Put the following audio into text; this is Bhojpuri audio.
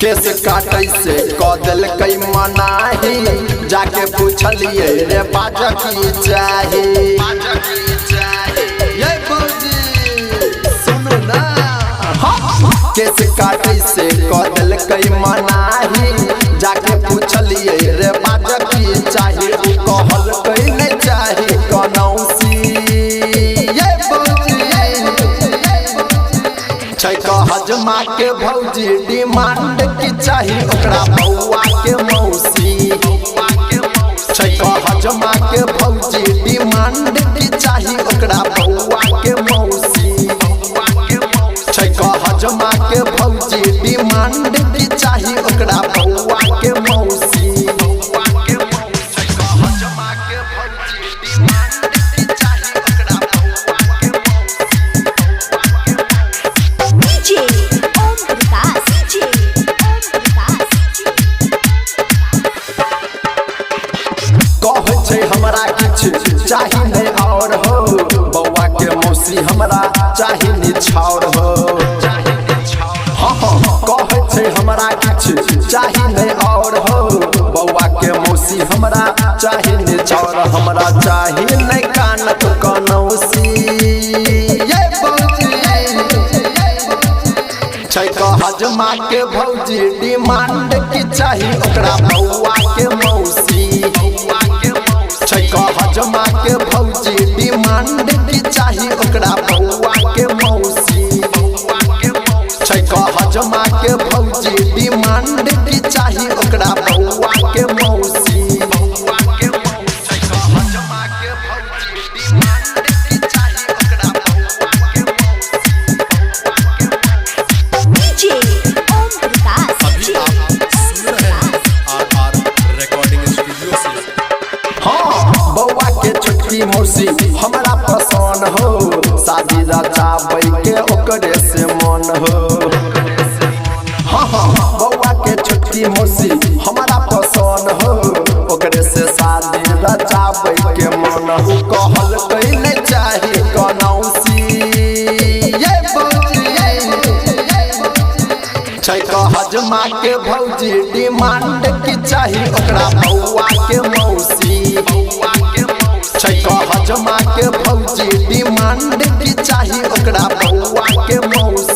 केस काटे से कदल कई मनाही जाके पूछलिए रे बाजा की चाहे ये बौजी सुनो ना केस काटे से कदल कई मनाही जाके पूछलिए रे बाजा की चाहे कहल कई नहीं चाहे कनौसी ये बौजी हजमा के भौजी डिमांड की चाही ओकरा बउआ के मौसी हजमा के भौजी डिमांड की चाही ओकरा बउआ के मौसी हजमा के भौजी डिमांड की चाही ओकरा बउआ के मौसी हमरा कुछ चाही नहीं और हो बउआ के मौसी हमरा चाही निछावर हो कहे हमरा कुछ चाही नहीं और हो बउआ के मौसी हमरा चाही निछावर हमरा चाही नहीं कानक कनौसी ये बौजी हजमा के भौजी डिमांड की चाही ओकरा बउआ के मौसी हजमा के भौजी डिमांड की चाही ओकरा बउआ के मौसी हजमा के भौजी डिमांड की चाही ओकरा बउआ के मौसी मौसी हमरा पसंद हो शादी रचाबै के ओकरे से मन हो बउआ के छोटकी मौसी हमरा पसंद हो ओकरे से शादी रचाबै के मन हो कहल कई नहीं चाहे कनौसी ये बौजी हजमा के भौजी डिमांड की चाही ओकरा बउआ के मौसी हजमा के भौजी डिमांड की चाही ओकरा बउआ के मौसी